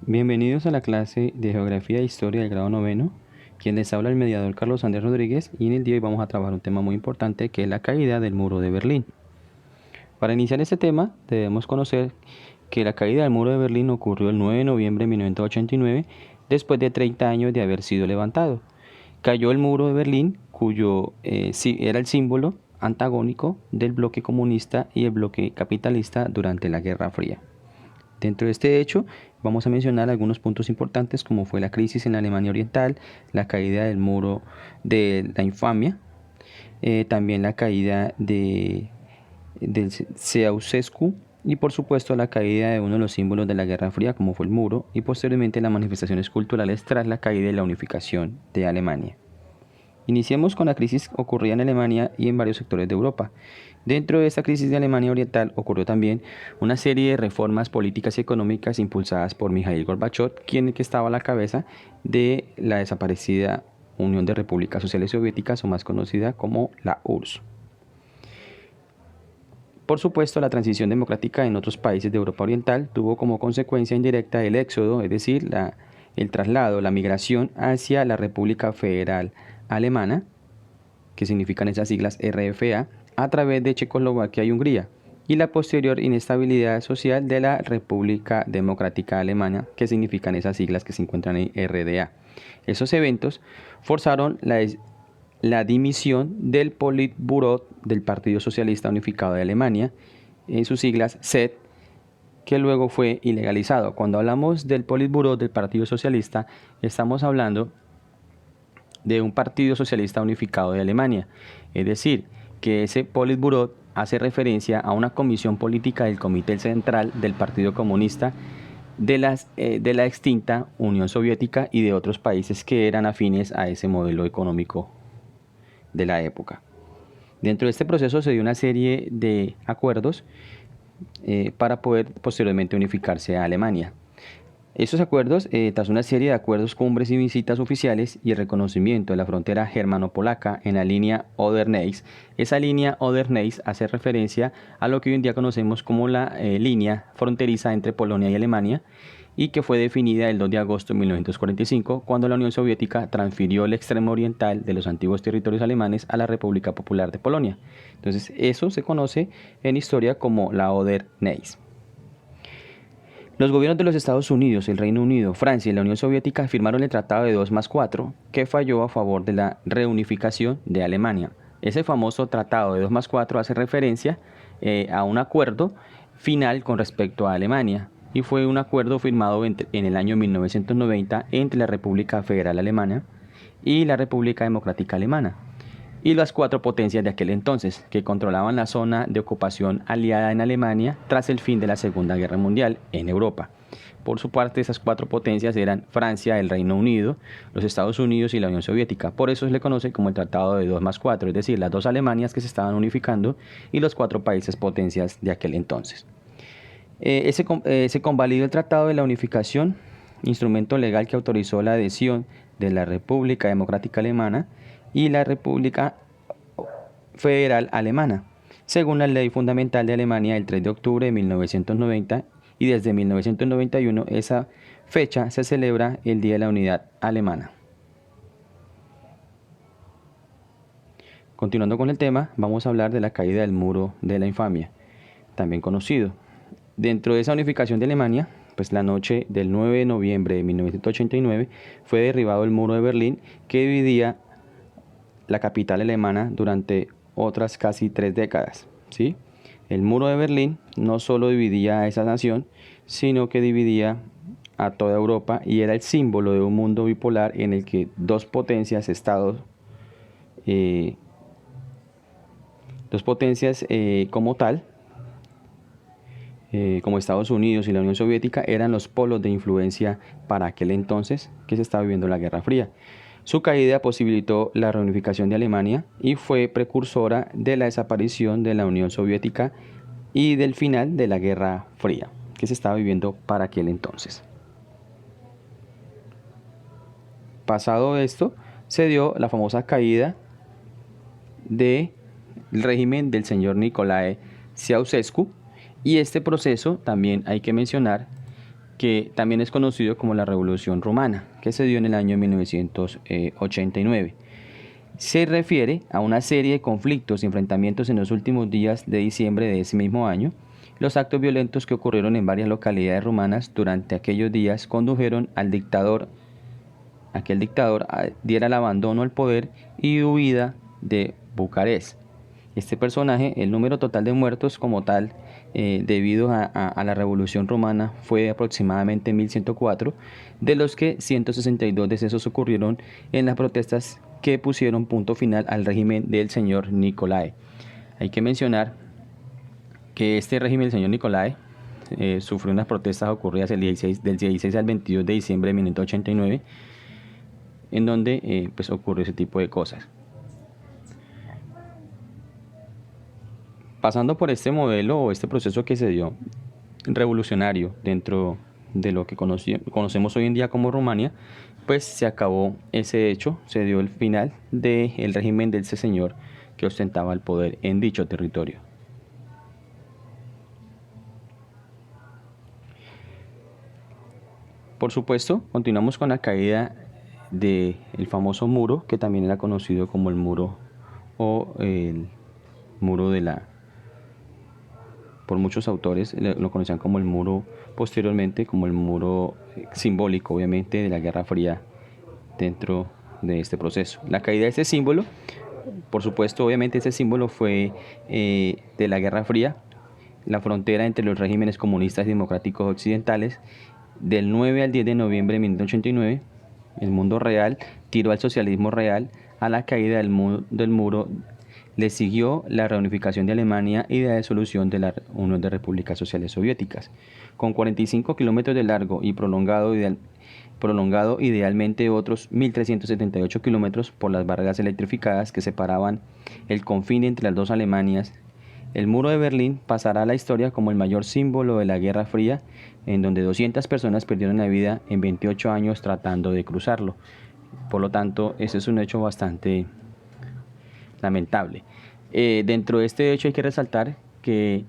Bienvenidos a la clase de Geografía e Historia del grado noveno. Quien les habla el mediador Carlos Andrés Rodríguez, y en el día de hoy vamos a trabajar un tema muy importante, que es la caída del muro de Berlín. Para iniciar este tema debemos conocer que la caída del muro de Berlín ocurrió el 9 de noviembre de 1989, después de 30 años de haber sido levantado. Cayó el muro de Berlín, cuyo era el símbolo antagónico del bloque comunista y el bloque capitalista durante la Guerra Fría. Dentro de este hecho, vamos a mencionar algunos puntos importantes, como fue la crisis en la Alemania Oriental, la caída del muro de la infamia, también la caída del Ceausescu, y por supuesto la caída de uno de los símbolos de la Guerra Fría, como fue el muro, y posteriormente las manifestaciones culturales tras la caída y la unificación de Alemania. Iniciemos con la crisis ocurrida en Alemania y en varios sectores de Europa. Dentro de esta crisis de Alemania Oriental ocurrió también una serie de reformas políticas y económicas impulsadas por Mikhail Gorbachev, quien estaba a la cabeza de la desaparecida Unión de Repúblicas Sociales Soviéticas, o más conocida como la URSS. Por supuesto, la transición democrática en otros países de Europa Oriental tuvo como consecuencia indirecta el éxodo, es decir, el traslado, la migración hacia la República Federal Alemana, que significan esas siglas RFA, a través de Checoslovaquia y Hungría, y la posterior inestabilidad social de la República Democrática Alemana, que significan esas siglas que se encuentran en RDA. Esos eventos forzaron la dimisión del Politburo del Partido Socialista Unificado de Alemania, en sus siglas SED, que luego fue ilegalizado. Cuando hablamos del Politburo del Partido Socialista, estamos hablando de un Partido Socialista Unificado de Alemania, es decir, que ese Politburo hace referencia a una comisión política del Comité Central del Partido Comunista de la extinta Unión Soviética y de otros países que eran afines a ese modelo económico de la época. Dentro de este proceso se dio una serie de acuerdos para poder posteriormente unificarse a Alemania. Estos acuerdos, tras una serie de acuerdos, cumbres y visitas oficiales y el reconocimiento de la frontera germano-polaca en la línea Oder-Neisse. Esa línea Oder-Neisse hace referencia a lo que hoy en día conocemos como la línea fronteriza entre Polonia y Alemania, y que fue definida el 2 de agosto de 1945, cuando la Unión Soviética transfirió el extremo oriental de los antiguos territorios alemanes a la República Popular de Polonia. Entonces, eso se conoce en historia como la Oder-Neisse. Los gobiernos de los Estados Unidos, el Reino Unido, Francia y la Unión Soviética firmaron el Tratado de 2+4, que falló a favor de la reunificación de Alemania. Ese famoso Tratado de 2+4 hace referencia a un acuerdo final con respecto a Alemania, y fue un acuerdo firmado en el año 1990 entre la República Federal Alemana y la República Democrática Alemana, y las cuatro potencias de aquel entonces, que controlaban la zona de ocupación aliada en Alemania tras el fin de la Segunda Guerra Mundial en Europa. Por su parte, esas cuatro potencias eran Francia, el Reino Unido, los Estados Unidos y la Unión Soviética. Por eso se le conoce como el Tratado de 2+4, es decir, las dos Alemanias que se estaban unificando y los cuatro países potencias de aquel entonces. Se convalidó el Tratado de la Unificación, instrumento legal que autorizó la adhesión de la República Democrática Alemana y la República Federal Alemana, según la Ley Fundamental de Alemania del 3 de octubre de 1990, y desde 1991 esa fecha se celebra el Día de la Unidad Alemana. Continuando con el tema, vamos a hablar de la caída del muro de la infamia, también conocido. Dentro de esa unificación de Alemania, pues la noche del 9 de noviembre de 1989 fue derribado el muro de Berlín, que dividía la capital alemana durante otras casi 3 décadas, ¿sí? El muro de Berlín no solo dividía a esa nación, sino que dividía a toda Europa, y era el símbolo de un mundo bipolar en el que dos potencias como tal, como Estados Unidos y la Unión Soviética, eran los polos de influencia para aquel entonces que se estaba viviendo la Guerra Fría. Su caída posibilitó la reunificación de Alemania y fue precursora de la desaparición de la Unión Soviética y del final de la Guerra Fría que se estaba viviendo para aquel entonces. Pasado esto, se dio la famosa caída del régimen del señor Nicolae Ceausescu, y este proceso también hay que mencionar que también es conocido como la Revolución Rumana, que se dio en el año 1989. Se refiere a una serie de conflictos y enfrentamientos en los últimos días de diciembre de ese mismo año. Los actos violentos que ocurrieron en varias localidades rumanas durante aquellos días condujeron al dictador, diera el abandono al poder y huida de Bucarest. Este personaje, el número total de muertos como tal, debido a la Revolución Rumana, fue aproximadamente 1104, de los que 162 decesos ocurrieron en las protestas que pusieron punto final al régimen del señor Nicolae. Hay que mencionar que este régimen del señor Nicolae sufrió unas protestas ocurridas del 16 al 22 de diciembre de 1989, en donde pues ocurrió ese tipo de cosas. Pasando por este modelo o este proceso que se dio revolucionario dentro de lo que conocemos hoy en día como Rumania, pues se acabó ese hecho, se dio el final del régimen de ese señor que ostentaba el poder en dicho territorio. Por supuesto, continuamos con la caída del famoso muro, que también era conocido como el muro o el muro de la... Por muchos autores lo conocían como el muro, posteriormente como el muro simbólico, obviamente, de la Guerra Fría dentro de este proceso. La caída de este símbolo, por supuesto, obviamente ese símbolo fue de la Guerra Fría, la frontera entre los regímenes comunistas y democráticos occidentales. Del 9 al 10 de noviembre de 1989, el mundo real tiró al socialismo real. A la caída del muro le siguió la reunificación de Alemania y la disolución de la Unión de Repúblicas Sociales Soviéticas. Con 45 kilómetros de largo y prolongado idealmente otros 1.378 kilómetros por las barreras electrificadas que separaban el confín entre las dos Alemanias, el muro de Berlín pasará a la historia como el mayor símbolo de la Guerra Fría, en donde 200 personas perdieron la vida en 28 años tratando de cruzarlo. Por lo tanto, ese es un hecho bastante lamentable. Dentro de este hecho hay que resaltar que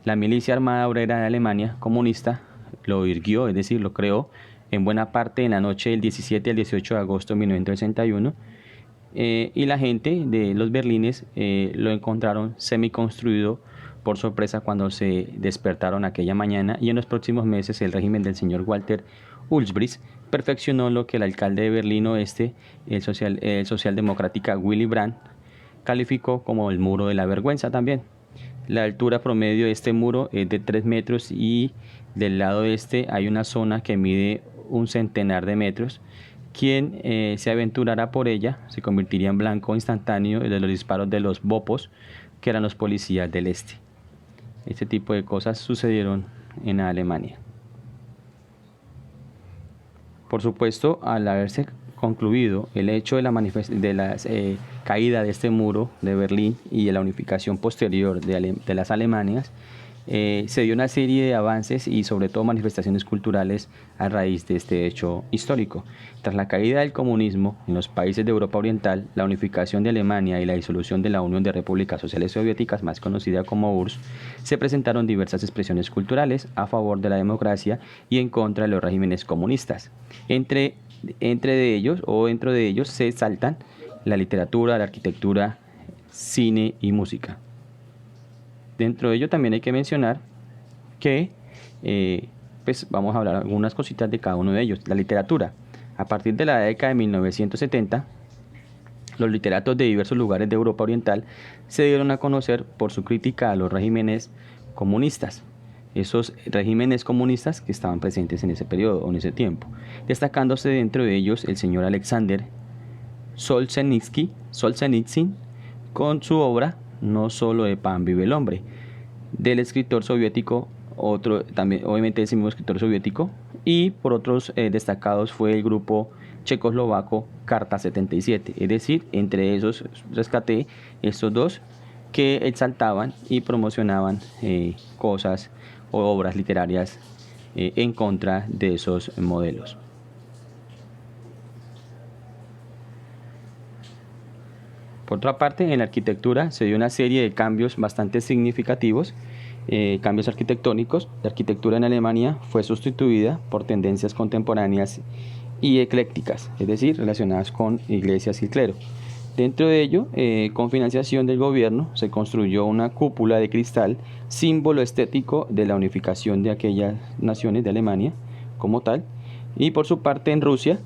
la milicia armada obrera de Alemania comunista lo irguió, es decir, lo creó en buena parte en la noche del 17 al 18 de agosto de 1961, y la gente de los berlines lo encontraron semiconstruido por sorpresa cuando se despertaron aquella mañana, y en los próximos meses el régimen del señor Walter Ulbricht perfeccionó lo que el alcalde de Berlín Oeste, el socialdemócrata Willy Brandt, calificó como el muro de la vergüenza también. La altura promedio de este muro es de 3 metros y del lado este hay una zona que mide un centenar de metros. Quien se aventurara por ella se convertiría en blanco instantáneo de los disparos de los bopos, que eran los policías del este. Este tipo de cosas sucedieron en Alemania. Por supuesto, al haberse concluido el hecho de la caída de este muro de Berlín y de la unificación posterior de las Alemanias, se dio una serie de avances y sobre todo manifestaciones culturales a raíz de este hecho histórico. Tras la caída del comunismo en los países de Europa Oriental, la unificación de Alemania y la disolución de la Unión de Repúblicas Sociales Soviéticas, más conocida como URSS, se presentaron diversas expresiones culturales a favor de la democracia y en contra de los regímenes comunistas. Dentro de ellos se saltan la literatura, la arquitectura, cine y música. Dentro de ello también hay que mencionar que pues vamos a hablar algunas cositas de cada uno de ellos. La literatura. A partir de la década de 1970, los literatos de diversos lugares de Europa Oriental se dieron a conocer por su crítica a los regímenes comunistas. Esos regímenes comunistas que estaban presentes en ese periodo o en ese tiempo, destacándose dentro de ellos el señor Alexander Solzhenitsyn con su obra No solo de pan vive el hombre, del escritor soviético, otro también obviamente ese mismo escritor soviético, y por otros destacados fue el grupo checoslovaco Carta 77, es decir, entre esos rescaté estos dos que exaltaban y promocionaban cosas o obras literarias en contra de esos modelos. Por otra parte, en la arquitectura se dio una serie de cambios bastante significativos cambios arquitectónicos. La arquitectura en Alemania fue sustituida por tendencias contemporáneas y eclécticas, es decir, relacionadas con iglesias y clero. Dentro de ello, con financiación del gobierno, se construyó una cúpula de cristal, símbolo estético de la unificación de aquellas naciones de Alemania como tal. Y por su parte en Rusia,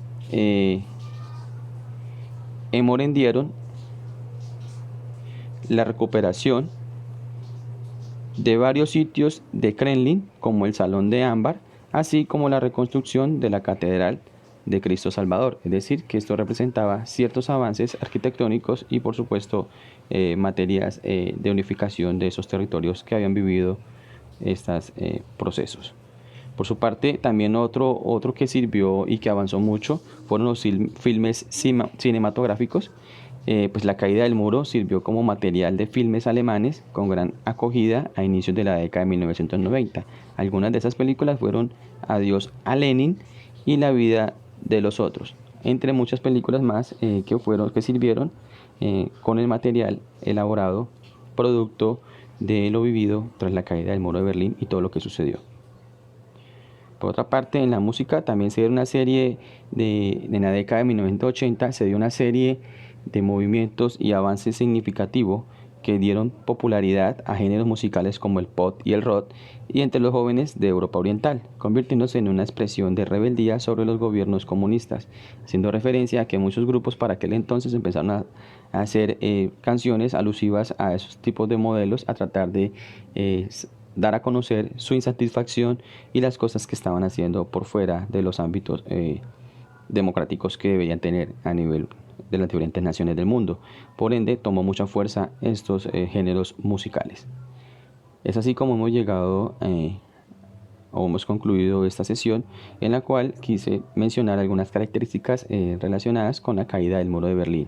emprendieron la recuperación de varios sitios de Kremlin, como el Salón de Ámbar, así como la reconstrucción de la Catedral de Cristo Salvador. Es decir, que esto representaba ciertos avances arquitectónicos y por supuesto materias de unificación de esos territorios que habían vivido estos procesos. Por su parte, también otro que sirvió y que avanzó mucho fueron los filmes cinematográficos. Pues la caída del muro sirvió como material de filmes alemanes con gran acogida a inicios de la década de 1990. Algunas de esas películas fueron Adiós a Lenin y La vida de los otros, entre muchas películas más que sirvieron con el material elaborado producto de lo vivido tras la caída del muro de Berlín y todo lo que sucedió. Por otra parte, en la música también se dio una serie en la década de 1980 se dio una serie de movimientos y avances significativos que dieron popularidad a géneros musicales como el pop y el rock y entre los jóvenes de Europa Oriental, convirtiéndose en una expresión de rebeldía sobre los gobiernos comunistas, haciendo referencia a que muchos grupos para aquel entonces empezaron a hacer canciones alusivas a esos tipos de modelos, a tratar de dar a conocer su insatisfacción y las cosas que estaban haciendo por fuera de los ámbitos democráticos que deberían tener a nivel de las diferentes naciones del mundo. Por ende, tomó mucha fuerza estos géneros musicales. Es así como hemos llegado o hemos concluido esta sesión en la cual quise mencionar algunas características relacionadas con la caída del muro de Berlín.